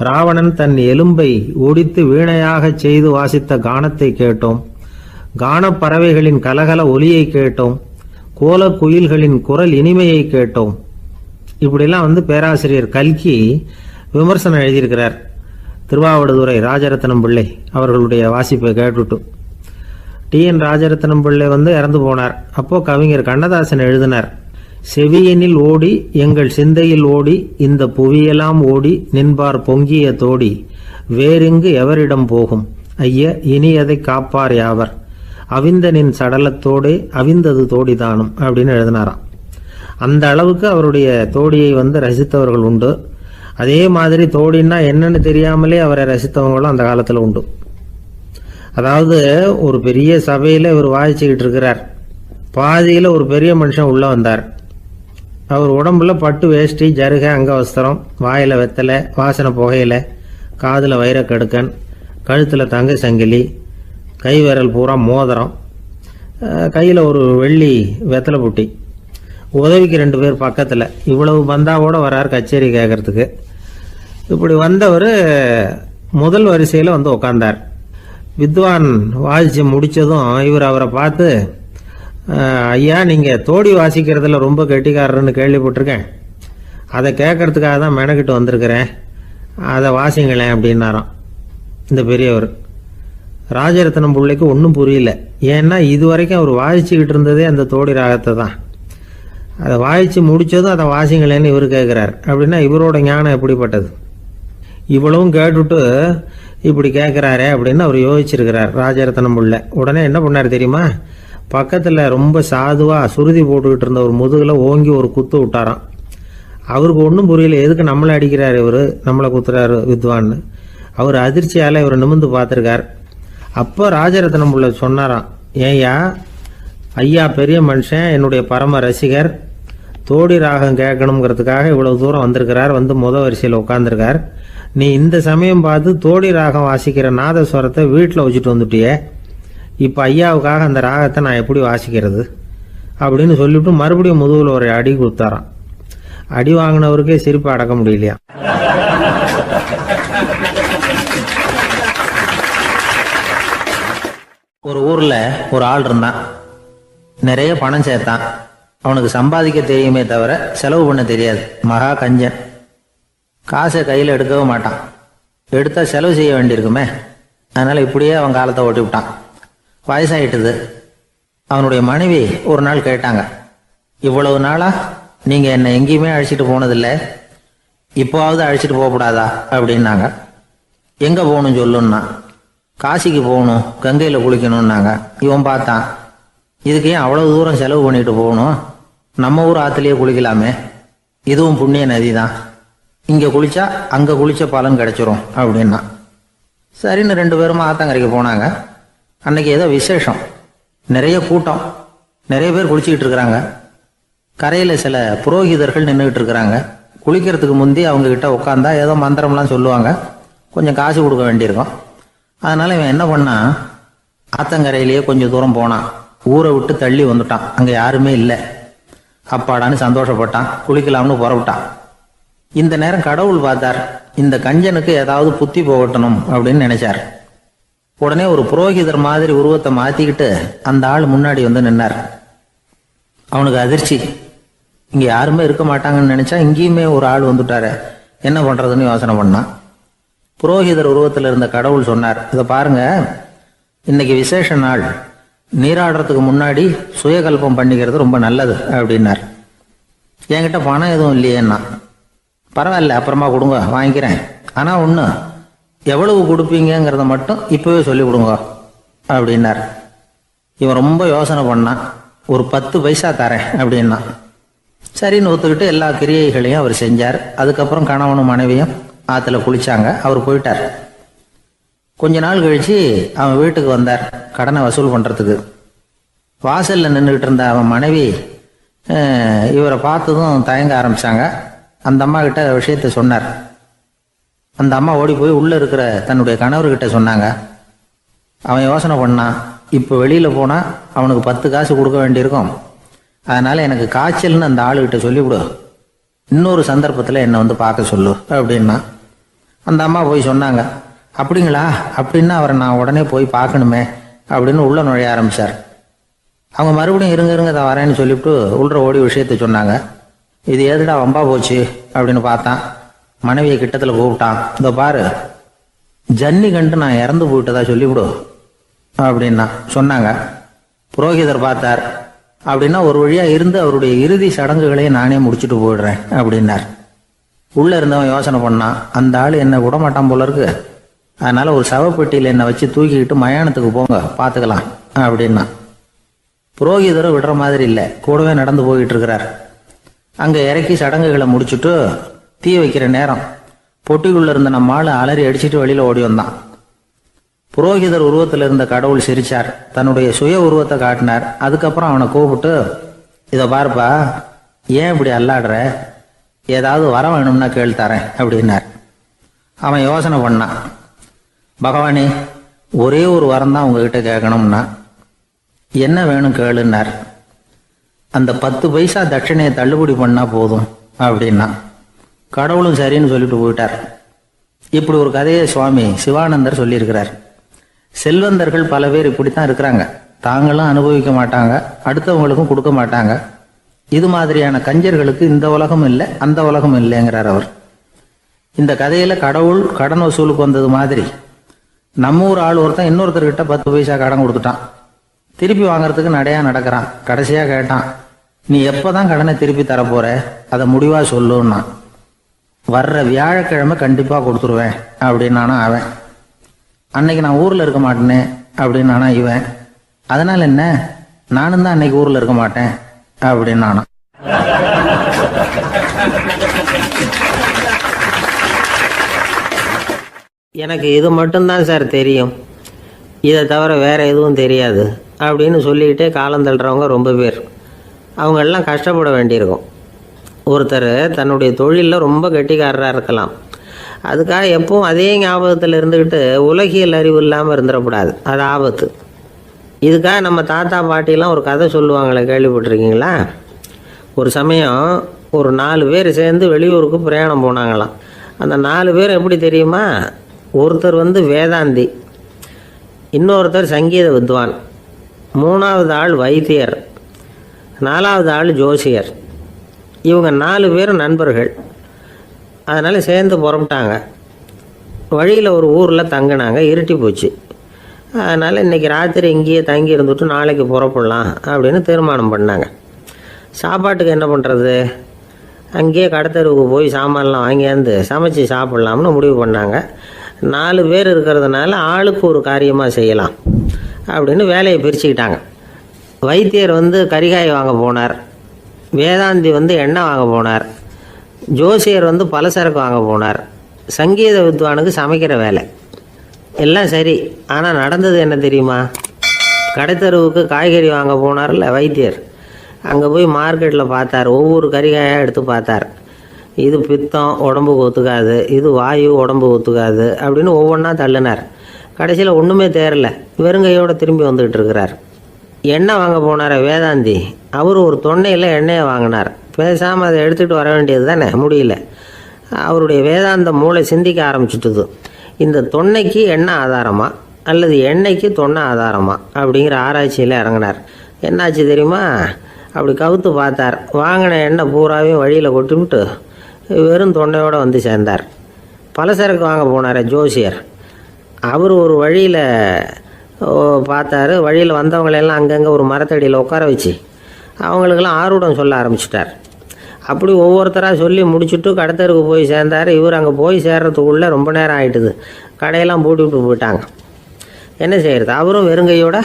ராவணன் தன் எலும்பை ஒடித்து வீணையாக செய்து வாசித்த கானத்தை கேட்டோம், கானப்பறவைகளின் கலகல ஒலியை கேட்டோம், கோல குயில்களின் குரல் இனிமையை கேட்டோம். இப்படிலாம் பேராசிரியர் கல்கி விமர்சனம் எழுதியிருக்கிறார். திருவாவடுதுறை ராஜரத்னம் பிள்ளை அவர்களுடைய வாசிப்பை கேட்டுட்டு டி.என். ராஜரத்னம் பிள்ளை இறந்து போனார். அப்போ கவிஞர் கண்ணதாசன் எழுதினார், செவியனில் ஓடி எங்கள் சிந்தையில் ஓடி இந்த புவியெல்லாம் ஓடி நின்பார் பொங்கிய தோடி வேறெங்கு எவரிடம் போகும் ஐய இனி அதை காப்பார் யாவர் அவிந்தனின் சடலத்தோடே அவிந்தது தோடிதானும் அப்படின்னு எழுதினாராம். அந்த அளவுக்கு அவருடைய தோடியை ரசித்தவர்கள் உண்டு. அதே மாதிரி தோடின்னா என்னன்னு தெரியாமலே அவரை ரசித்தவங்களும் அந்த காலத்தில் உண்டு. அதாவது ஒரு பெரிய சபையில் இவர் வாசிச்சுக்கிட்டு இருக்கிறார். பாதியில் ஒரு பெரிய மனுஷன் உள்ள வந்தார். அவர் உடம்புல பட்டு வேஷ்டி, ஜருகை, அங்கவஸ்திரம், வாயில் வெத்தலை, வாசனை புகையில, காதில் வைரக்கடுக்கன், கழுத்தில் தங்க சங்கிலி, கை விரல் பூரா மோதிரம், கையில் ஒரு வெள்ளி வெத்தலை புட்டி, உதவிக்கு 2 பேர் பக்கத்தில். இவ்வளவு பந்தாவோட வரார் கச்சேரி கேட்கறதுக்கு. இப்படி வந்தவர் முதல் வரிசையில் உக்காந்தார். வித்வான் வாசிச்சு முடித்ததும் இவர் அவரை பார்த்து, ஐயா, நீங்கள் தோடி வாசிக்கிறதுல ரொம்ப கெட்டிக்காரர்னு கேள்விப்பட்டிருக்கேன், அதை கேட்கறதுக்காக தான் மெனக்கிட்டு வந்திருக்கிறேன், அதை வாசிங்களேன் அப்படின்னாராம் இந்த பெரியவர். ராஜரத்னம் பிள்ளைக்கு ஒன்றும் புரியல. ஏன்னா இதுவரைக்கும் அவர் வாசிச்சுக்கிட்டு இருந்ததே அந்த தோடி ராகத்தை தான். அதை வாசித்து முடித்ததும் அதை வாசிங்களேன்னு இவர் கேட்குறார். அப்படின்னா இவரோட ஞானம் எப்படிப்பட்டது? இவ்வளவும் கேட்டுட்டு இப்படி கேட்குறாரே அப்படின்னு அவர் யோசிச்சிருக்கிறார் ராஜரத்னம் பிள்ளை. உடனே என்ன பண்ணார் தெரியுமா? பக்கத்தில் ரொம்ப சாதுவாக சுருதி போட்டுக்கிட்டு இருந்த ஒரு முதுகில் ஓங்கி ஒரு குத்து விட்டாராம். அவருக்கு ஒன்றும் புரியல, எதுக்கு நம்மளை அடிக்கிறார் இவர், நம்மளை குத்துறாரு வித்வான்னு. அவர் அதிர்ச்சியால் இவர் நிமிர்ந்து பார்த்துருக்கார். அப்போ ராஜரத்னம் பிள்ளை சொன்னாராம், ஏய்யா ஐயா பெரிய மனுஷன், என்னுடைய பரம ரசிகர், தோடி ராகம் கேட்கணுங்கிறதுக்காக இவ்வளவு தூரம் வந்திருக்கிறார், முதல் வரிசையில் உட்காந்துருக்கார். நீ இந்த சமயம் பார்த்து தோடி ராகம் வாசிக்கிற நாதஸ்வரத்தை வீட்டில் வச்சுட்டு வந்துட்டியே, இப்போ ஐயாவுக்காக அந்த ராகத்தை நான் எப்படி வாசிக்கிறது அப்படின்னு சொல்லிவிட்டு மறுபடியும் முதுகில் ஒரு அடி கொடுத்தாராம். அடி வாங்கினவருக்கே சிரிப்பு அடக்க முடியலையா. ஒரு ஊரில் ஒரு ஆள் இருந்தான். நிறைய பணம் சேர்த்தான். அவனுக்கு சம்பாதிக்க தெரியுமே தவிர செலவு பண்ண தெரியாது. மகா கஞ்சன். காசை கையில் எடுக்கவே மாட்டான். எடுத்தால் செலவு செய்ய வேண்டியிருக்குமே. அதனால் இப்படியே அவன் காலத்தை ஓட்டி விட்டான். வயசாயிட்டுது. அவனுடைய மனைவி ஒரு நாள் கேட்டாங்க, இவ்வளவு நாளா நீங்கள் என்னை எங்கேயுமே அழைச்சிட்டு போனதில்லை, இப்போவாவது அழைச்சிட்டு போகக்கூடாதா அப்படின்னாங்க. எங்கே போகணும் சொல்லுன்னா. காசிக்கு போகணும், கங்கையில் குளிக்கணும்னாங்க. இவன் பார்த்தான், இதுக்கு ஏன் அவ்வளோ தூரம் செலவு பண்ணிட்டு போகணும், நம்ம ஊர் ஆற்றுலேயே குளிக்கலாமே, இதுவும் புண்ணிய நதி தான், இங்கே குளிச்சா அங்கே குளிச்ச பலன் கிடைச்சிரும் அப்படின்னா. சரின்னு 2 பேரும் ஆத்தங்கரைக்கு போனாங்க. அன்னைக்கு ஏதோ விசேஷம், நிறைய கூட்டம், நிறைய பேர் குளிச்சுக்கிட்டு இருக்கிறாங்க. கரையில் சில புரோகிதர்கள் நின்றுக்கிட்டு இருக்கிறாங்க. குளிக்கிறதுக்கு முந்தி அவங்க கிட்ட உட்காந்தா ஏதோ மந்திரம்லாம் சொல்லுவாங்க, கொஞ்சம் காசு கொடுக்க வேண்டியிருக்கும். அதனால இவன் என்ன பண்ணான், ஆத்தங்கரையிலேயே கொஞ்சம் தூரம் போனான். ஊரை விட்டு தள்ளி வந்துட்டான், அங்கே யாருமே இல்லை. அப்பாடான்னு சந்தோஷப்பட்டான், குளிக்கலாம்னு புறப்பட்டான். இந்த நேரம் கடவுள் பார்த்தார், இந்த கஞ்சனுக்கு ஏதாவது புத்தி போகட்டணும் அப்படின்னு நினைச்சார். உடனே ஒரு புரோகிதர் மாதிரி உருவத்தை மாத்திக்கிட்டு அந்த ஆள் முன்னாடி வந்து நின்னார். அவனுக்கு அதிர்ச்சி, இங்க யாருமே இருக்க மாட்டாங்கன்னு நினைச்சா இங்கேயுமே ஒரு ஆள் வந்துட்டாரு, என்ன பண்றதுன்னு யோசனை பண்ணான். புரோகிதர் உருவத்தில் இருந்த கடவுள் சொன்னார், இதை பாருங்க, இன்னைக்கு விசேஷ நாள், நீராடுறதுக்கு முன்னாடி சுயகல்பம் பண்ணிக்கிறது ரொம்ப நல்லது அப்படின்னார். என்கிட்ட பணம் எதுவும் இல்லையேன்னா. பரவாயில்ல, அப்புறமா கொடுங்க, வாங்கிக்கிறேன். ஆனால் ஒன்று, எவ்வளவு கொடுப்பீங்கிறத மட்டும் இப்போவே சொல்லி கொடுங்க அப்படின்னார். இவன் ரொம்ப யோசனை பண்ணான். ஒரு 10 பைசா தரேன் அப்படின்னா. சரின்னு ஒத்துக்கிட்டு எல்லா கிரியைகளையும் அவர் செஞ்சார். அதுக்கப்புறம் கணவனும் மனைவியும் ஆற்றுல குளிச்சாங்க. அவர் போயிட்டார். கொஞ்ச நாள் கழிச்சு அவன் வீட்டுக்கு வந்தார் கடனை வசூல் பண்ணுறதுக்கு. வாசலில் நின்றுக்கிட்டு இருந்த அவன் மனைவி இவரை பார்த்ததும் தயங்க ஆரம்பித்தாங்க. அந்த அம்மா கிட்ட விஷயத்த சொன்னார். அந்த அம்மா ஓடி போய் உள்ளே இருக்கிற தன்னுடைய கணவர்கிட்ட சொன்னாங்க. அவன் யோசனை பண்ணான், இப்போ வெளியில் போனால் அவனுக்கு 10 காசு கொடுக்க வேண்டியிருக்கும், அதனால் எனக்கு காய்ச்சல்னு அந்த ஆளுகிட்ட சொல்லிவிடு, இன்னொரு சந்தர்ப்பத்தில் என்னை வந்து பார்க்க சொல்லு அப்படின்னா. அந்த அம்மா போய் சொன்னாங்க. அப்படிங்களா, அப்படின்னா அவரை நான் உடனே போய் பார்க்கணுமே அப்படின்னு உள்ளே நுழைய ஆரம்பித்தார். அவங்க மறுபடியும் இருங்க தான் வரேன்னு சொல்லிவிட்டு உள்ள ஓடி விஷயத்த சொன்னாங்க. இது எதுடா வம்பா போச்சு அப்படின்னு பார்த்தான். மனைவியை கிட்டத்தில் கூப்பிட்டான். இதோ பாரு, ஜன்னி கண்டு நான் இறந்து போயிட்டதா சொல்லிவிடு அப்படின்னா சொன்னாங்க. புரோகிதர் பார்த்தார். அப்படின்னா ஒரு வழியாக இருந்து அவருடைய இறுதி சடங்குகளையும் நானே முடிச்சுட்டு போயிடுறேன் அப்படின்னார். உள்ளே இருந்தவன் யோசனை பண்ணான், அந்த ஆள் என்னை விடமாட்டான் போல இருக்கு, அதனால் ஒரு சவப்பெட்டியில் என்னை வச்சு தூக்கிக்கிட்டு மயானத்துக்கு போங்க, பார்த்துக்கலாம் அப்படின்னா. புரோகிதரும் விடுற மாதிரி இல்லை, கூடவே நடந்து போயிட்டு இருக்கிறார். அங்கே இறக்கி சடங்குகளை முடிச்சுட்டு தீ வைக்கிற நேரம் பொட்டிக்குள்ளே இருந்த நம்ம ஆள் அலறி அடிச்சுட்டு வெளியில் ஓடி வந்தான். புரோகிதர் உருவத்தில் இருந்த கடவுள் சிரிச்சார், தன்னுடைய சுய உருவத்தை காட்டினார். அதுக்கப்புறம் அவனை கூப்பிட்டு, இதை பாருப்பா, ஏன் இப்படி அல்லாடுற, ஏதாவது வர வேணும்னா கேள் தரேன் அப்படின்னார். அவன் யோசனை பண்ணான். பகவானே, ஒரே ஒரு வரம் தான் உங்ககிட்ட கேட்கணும்னா. என்ன வேணும் கேளுன்னார். அந்த 10 பைசா தட்சணையை தள்ளுபடி பண்ணா போதும் அப்படின்னா. கடவுளும் சரின்னு சொல்லிட்டு போயிட்டார். இப்படி ஒரு கதையை சுவாமி சிவானந்தர் சொல்லியிருக்கிறார். செல்வந்தர்கள் பல பேர் இப்படித்தான் இருக்கிறாங்க, தாங்களும் அனுபவிக்க மாட்டாங்க, அடுத்தவங்களுக்கும் கொடுக்க மாட்டாங்க. இது மாதிரியான கஞ்சர்களுக்கு இந்த உலகம் இல்லை அந்த உலகம் இல்லைங்கிறார் அவர். இந்த கதையில கடவுள் கடன் வசூலுக்கு வந்தது மாதிரி நம்ம ஊர் ஆள் ஒருத்தன் இன்னொருத்தர்கிட்ட 10 பைசா கடன் கொடுத்துட்டான். திருப்பி வாங்கறதுக்கு நடையா நடக்கிறான். கடைசியா கேட்டான், நீ எப்பதான் கடனை திருப்பி தரப்போற, அதை முடிவா சொல்லுன்னா. வர்ற வியாழக்கிழமை கண்டிப்பா கொடுத்துருவேன் அப்படின்னானா அவன். அன்னைக்கு நான் ஊர்ல இருக்க மாட்டேனே அப்படின்னானா இவன். அதனால என்ன, நானும் தான் அன்னைக்கு ஊர்ல இருக்க மாட்டேன் அப்படின்னானா. எனக்கு இது மட்டும்தான் சார் தெரியும், இதை தவிர வேற எதுவும் தெரியாது அப்படின்னு சொல்லிக்கிட்டே காலம் தள்ளுறவங்க ரொம்ப பேர். அவங்கெல்லாம் கஷ்டப்பட வேண்டியிருக்கும். ஒருத்தர் தன்னுடைய தொழிலில் ரொம்ப கெட்டிக்காரராக இருக்கலாம், அதுக்காக எப்பவும் அதே ஞாபகத்தில் இருந்துக்கிட்டு உலகியல் அறிவு இல்லாமல் இருந்துடக்கூடாது, அது ஆபத்து. இதுக்காக நம்ம தாத்தா பாட்டிலாம் ஒரு கதை சொல்லுவாங்களே, கேள்விப்பட்டிருக்கீங்களா? ஒரு சமயம் ஒரு 4 பேர் சேர்ந்து வெளியூருக்கு பிரயாணம் போனாங்களாம். அந்த 4 பேர் எப்படி தெரியுமா? ஒருத்தர் வேதாந்தி, இன்னொருத்தர் சங்கீத வித்வான், 3வது ஆள் வைத்தியர், 4வது ஆள் ஜோசியர். இவங்க 4 பேரும் நண்பர்கள். அதனால் சேர்ந்து புறப்பட்டாங்க. வழியில் ஒரு ஊரில் தங்கினாங்க. இருட்டி போச்சு. அதனால் இன்றைக்கி ராத்திரி இங்கேயே தங்கி இருந்துட்டு நாளைக்கு புறப்படலாம் அப்படின்னு தீர்மானம் பண்ணாங்க. சாப்பாட்டுக்கு என்ன பண்ணுறது, அங்கேயே கடத்தெருவுக்கு போய் சாமான்லாம் வாங்கியாந்து சமைச்சு சாப்பிட்லாம்னு முடிவு பண்ணாங்க. 4 பேர் இருக்கிறதுனால ஆளுக்கு ஒரு காரியமாக செய்யலாம் அப்படின்னு வேலையை பிரிச்சுக்கிட்டாங்க. வைத்தியர் கரிகாய் வாங்க போனார், வேதாந்தி எண்ணெய் வாங்க போனார், ஜோசியர் பலசரக்கு வாங்க போனார், சங்கீத வித்வானுக்கு சமைக்கிற வேலை. எல்லாம் சரி, ஆனால் நடந்தது என்ன தெரியுமா? கடைத்தெருவுக்கு காய்கறி வாங்க போனார்ல வைத்தியர், அங்கே போய் மார்க்கெட்டில் பார்த்தார். ஒவ்வொரு கறிகாயாக எடுத்து பார்த்தார். இது பித்தம், உடம்புக்கு ஒத்துக்காது, இது வாயு, உடம்புக்கு ஒத்துக்காது அப்படின்னு ஒவ்வொன்றா தள்ளினார். கடைசியில் ஒன்றுமே தேரல, வெறுங்கையோடு திரும்பி வந்துக்கிட்டு இருக்கிறார். எண்ணெய் வாங்க போனார் வேதாந்தி, அவர் ஒரு தொன்னையில் எண்ணெயை வாங்கினார். பேசாமல் அதை எடுத்துகிட்டு வர வேண்டியது தானே, முடியல. அவருடைய வேதாந்த மூளை சிந்திக்க ஆரம்பிச்சுட்டுது. இந்த தொன்னைக்கு எண்ணெய் ஆதாரமா அல்லது எண்ணெய்க்கு தொன்னை ஆதாரமா அப்படிங்கிற ஆராய்ச்சியில் இறங்கினார். என்னாச்சு தெரியுமா? அப்படி கவுத்து பார்த்தார். வாங்கின எண்ணெய் பூராவையும் வழியில் கொட்டிவிட்டு வெறும் தொன்னையோடு சேர்ந்தார். பலசரக்கு வாங்க போனார் ஜோசியர், அவர் ஒரு வழியில் பார்த்தாரு. வழியில் வந்தவங்களெல்லாம் அங்கங்கே ஒரு மரத்தடியில் உட்கார வச்சு அவங்களுக்கெல்லாம் ஆர்வம் சொல்ல ஆரம்பிச்சிட்டார். அப்படி ஒவ்வொருத்தராக சொல்லி முடிச்சுட்டு கடத்தருக்கு போய் சேர்ந்தார். இவர் அங்கே போய் சேர்றதுக்குள்ளே ரொம்ப நேரம் ஆகிட்டுது. கடையெல்லாம் பூட்டி விட்டு போயிட்டாங்க. என்ன செய்கிறது, அவரும் வெறுங்கையோடு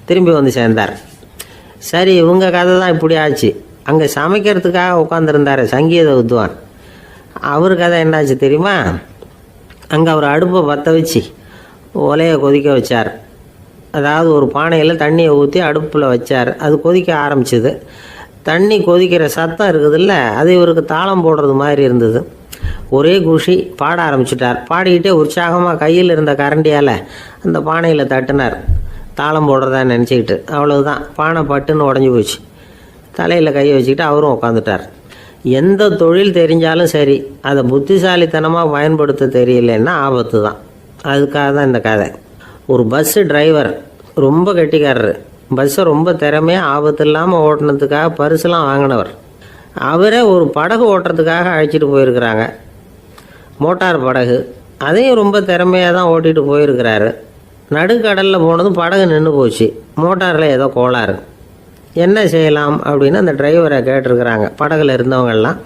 திரும்பி சேர்ந்தார். சரி, இவங்க கதை தான் இப்படி ஆச்சு. அங்கே சமைக்கிறதுக்காக உட்காந்துருந்தார் சங்கீத வித்வான், அவர் கதை என்னாச்சு தெரியுமா? அங்கே அவர் அடுப்பை பற்ற வச்சு ஒலையை கொதிக்க வச்சார். அதாவது ஒரு பானையில் தண்ணியை ஊற்றி அடுப்பில் வச்சார். அது கொதிக்க ஆரம்பிச்சிது. தண்ணி கொதிக்கிற சத்தம் இருக்குதுல்ல, அது இவருக்கு தாளம் போடுறது மாதிரி இருந்தது. ஒரே குஷி, பாட ஆரம்பிச்சிட்டார். பாடிக்கிட்டே உற்சாகமாக கையில் இருந்த கரண்டியால் அந்த பானையில் தட்டினார், தாளம் போடுறதா நினச்சிக்கிட்டு. அவ்வளவுதான், பானை பட்டுன்னு உடஞ்சி போச்சு. தலையில் கையை வச்சுக்கிட்டு அவரும் உட்காந்துட்டார். எந்த தொழில் தெரிஞ்சாலும் சரி, அதை புத்திசாலித்தனமாக பயன்படுத்த தெரியலன்னா ஆபத்து தான். அதுக்காக தான் இந்த கதை. ஒரு பஸ்ஸு டிரைவர் ரொம்ப கெட்டிக்காரரு. பஸ்ஸை ரொம்ப திறமையாக ஆபத்து இல்லாமல் ஓட்டினதுக்காக பரிசுலாம் வாங்கினவர். அவரே ஒரு படகு ஓட்டுறதுக்காக அழைச்சிட்டு போயிருக்கிறாங்க, மோட்டார் படகு. அதையும் ரொம்ப திறமையாக தான் ஓட்டிகிட்டு போயிருக்கிறாரு. நடுக்கடலில் போனதும் படகு நின்று போச்சு. மோட்டாரில் ஏதோ கோளாறு. என்ன செய்யலாம் அப்படின்னு அந்த டிரைவரை கேட்டிருக்கிறாங்க படகுல இருந்தவங்கெல்லாம்.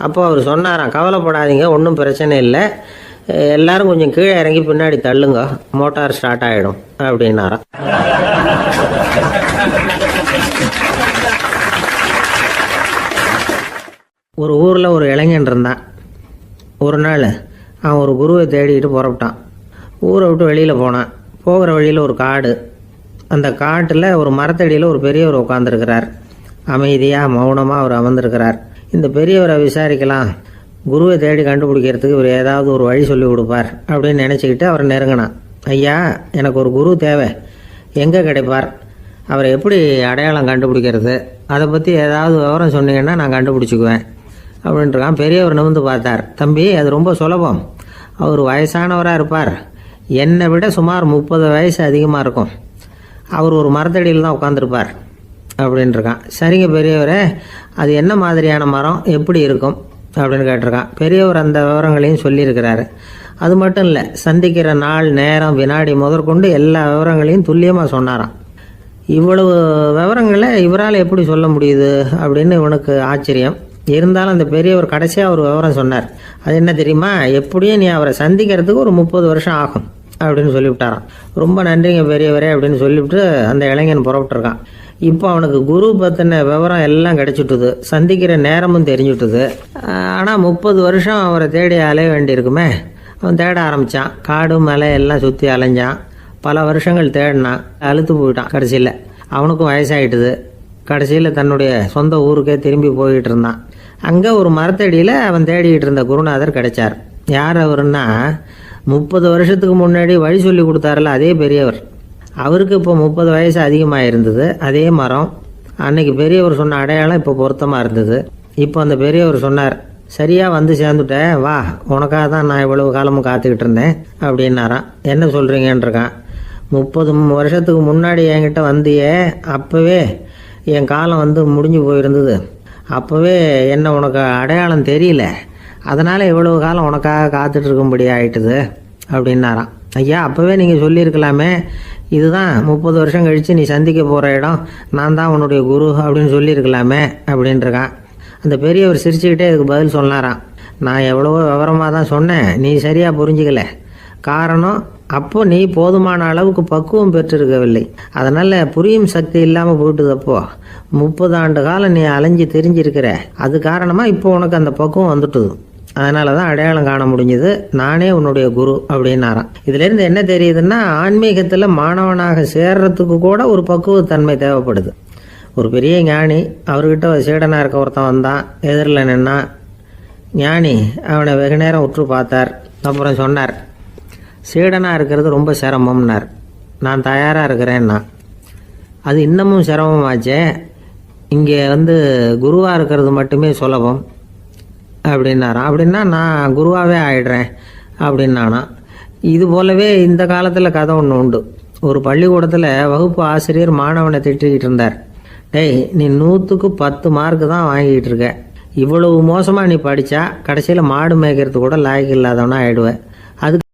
அப்போ அவர் சொன்னாராம், கவலைப்படாதீங்க, ஒன்றும் பிரச்சனை இல்லை, எல்லாரும் கொஞ்சம் கீழே இறங்கி பின்னாடி தள்ளுங்க, மோட்டார் ஸ்டார்ட் ஆகிடும் அப்படின்னாராம். ஒரு ஊரில் ஒரு இளைஞன் இருந்தான். ஒரு நாள் அவன் ஒரு குருவை தேடிக்கிட்டு புறப்பட்டான். ஊரை விட்டு வெளியில் போனான். போகிற வழியில் ஒரு காடு. அந்த காட்டில் ஒரு மரத்தடியில் ஒரு பெரியவர் உட்காந்துருக்கிறார். அமைதியாக மௌனமாக அவர் அமர்ந்திருக்கிறார். இந்த பெரியவரை விசாரிக்கலாம், குருவை தேடி கண்டுபிடிக்கிறதுக்கு இவர் ஏதாவது ஒரு வழி சொல்லி கொடுப்பார் அப்படின்னு நினச்சிக்கிட்டு அவரை நெருங்கினான். ஐயா, எனக்கு ஒரு குரு தேவை, எங்கே கிடைப்பார், அவரை எப்படி அடையாளம் கண்டுபிடிக்கிறது, அதை பற்றி ஏதாவது விவரம் சொன்னீங்கன்னா நான் கண்டுபிடிச்சிக்குவேன் அப்படின்ட்டுருக்கான். பெரியவர் நிமிர்ந்து பார்த்தார். தம்பி, அது ரொம்ப சுலபம். அவர் வயசானவராக இருப்பார், என்னை விட சுமார் 30 வயசு அதிகமாக இருக்கும். அவர் ஒரு மரத்தடியில் தான் உட்காந்துருப்பார் அப்படின்ட்டுருக்கான். சரிங்க பெரியவரே, அது என்ன மாதிரியான மரம், எப்படி இருக்கும் அப்படின்னு கேட்டிருக்கான். பெரியவர் அந்த விவரங்களையும் சொல்லியிருக்கிறாரு. அது மட்டும் இல்லை, சந்திக்கிற நாள், நேரம், வினாடி முதற்கொண்டு எல்லா விவரங்களையும் துல்லியமாக சொன்னாராம். இவ்வளவு விவரங்களை இவரால் எப்படி சொல்ல முடியுது அப்படின்னு இவனுக்கு ஆச்சரியம். இருந்தாலும் அந்த பெரியவர் கடைசியாக ஒரு விவரம் சொன்னார். அது என்ன தெரியுமா? எப்படியும் நீ அவரை சந்திக்கிறதுக்கு ஒரு 30 வருஷம் ஆகும் அப்படின்னு சொல்லிவிட்டாராம். ரொம்ப நன்றிங்க பெரியவரே அப்படின்னு சொல்லிவிட்டு அந்த இளைஞன் புறப்பட்டுருக்கான். இப்போ அவனுக்கு குரு பற்றின விவரம் எல்லாம் கிடைச்சிட்டுது, சந்திக்கிற நேரமும் தெரிஞ்சுட்டுது. ஆனால் 30 வருஷம் அவரை தேடி அலைய வேண்டியிருக்குமே. அவன் தேட ஆரம்பித்தான். காடு மலை எல்லாம் சுற்றி அலைஞ்சான். பல வருஷங்கள் தேடினான், அழுத்து போயிட்டான். கடைசியில் அவனுக்கும் வயசாகிட்டுது. கடைசியில் தன்னுடைய சொந்த ஊருக்கே திரும்பி போயிட்டு இருந்தான். அங்கே ஒரு மரத்தடியில் அவன் தேடிக்கிட்டு இருந்த குருநாதர் கிடைச்சார். யார் அவருன்னா, 30 வருஷத்துக்கு முன்னாடி வழி சொல்லி கொடுத்தாருல அதே பெரியவர். அவருக்கு இப்போ 30 வயசு அதிகமாக இருந்தது. அதே மரம். அன்னைக்கு பெரியவர் சொன்ன அடையாளம் இப்போ பொருத்தமாக இருந்தது. இப்போ அந்த பெரியவர் சொன்னார், சரியாக வந்து சேர்ந்துட்டேன், வா, உனக்காக தான் நான் இவ்வளவு காலமும் காத்துக்கிட்டு இருந்தேன் அப்படின்னாரான். என்ன சொல்கிறீங்கன்றிருக்கான். 30 வருஷத்துக்கு முன்னாடி என்கிட்ட வந்தியே, அப்போவே என் காலம் முடிஞ்சு போயிருந்தது. அப்போவே என்ன உனக்கு அடையாளம் தெரியல, அதனால் இவ்வளவு காலம் உனக்காக காத்துட்டு இருக்கும்படி ஆயிட்டுது அப்படின்னாராம். ஐயா, அப்போவே நீங்கள் சொல்லியிருக்கலாமே, இதுதான் 30 வருஷம் கழித்து நீ சந்திக்க போகிற இடம், நான் தான் உன்னுடைய குரு அப்படின்னு சொல்லியிருக்கலாமே அப்படின்ட்டுருக்கான். அந்த பெரியவர் சிரிச்சுக்கிட்டே இதுக்கு பதில் சொன்னாராம், நான் எவ்வளவோ விவரமாக தான் சொன்னேன், நீ சரியாக புரிஞ்சிக்கல. காரணம், அப்போ நீ போதுமான அளவுக்கு பக்குவம் பெற்றிருக்கவில்லை. அதனால் புரியும் சக்தி இல்லாமல் போயிட்டுதப்போ 30 ஆண்டு காலம் நீ அலைஞ்சு தெரிஞ்சிருக்கிற. அது காரணமாக இப்போ உனக்கு அந்த பக்குவம் வந்துட்டுது. அதனால தான் அடையாளம் காண முடிஞ்சது, நானே உன்னுடைய குரு அப்படின்னாராம். இதுலேருந்து என்ன தெரியுதுன்னா, ஆன்மீகத்தில் மாணவனாக சேர்றதுக்கு கூட ஒரு பக்குவத்தன்மை தேவைப்படுது. ஒரு பெரிய ஞானி, அவர்கிட்ட சீடனாக இருக்க ஒருத்தன் வந்தான், எதிரில் நின்னான். ஞானி அவனை வெகு நேரம் உற்று பார்த்தார். அப்புறம் சொன்னார், சீடனாக இருக்கிறது ரொம்ப சிரமம்னார். நான் தயாராக இருக்கிறேன்னா. அது இன்னமும் சிரமமாச்சே, இங்கே குருவாக இருக்கிறது மட்டுமே சுலபம் அப்படின்னாராம். அப்படின்னா நான் குருவாகவே ஆயிடுறேன் அப்படின்னானா. இது போலவே இந்த காலத்தில் கதை ஒன்று உண்டு. ஒரு பள்ளிக்கூடத்தில் வகுப்பு ஆசிரியர் மாணவனை திட்டிக்கிட்டு இருந்தார். டேய், நீ 100க்கு 10 மார்க்கு தான் வாங்கிக்கிட்டு இருக்க. இவ்வளவு மோசமாக நீ படித்தா கடைசியில் மாடு மேய்க்கிறது கூட லாய்க்கு இல்லாதவனா ஆயிடுவேன். அதுக்கு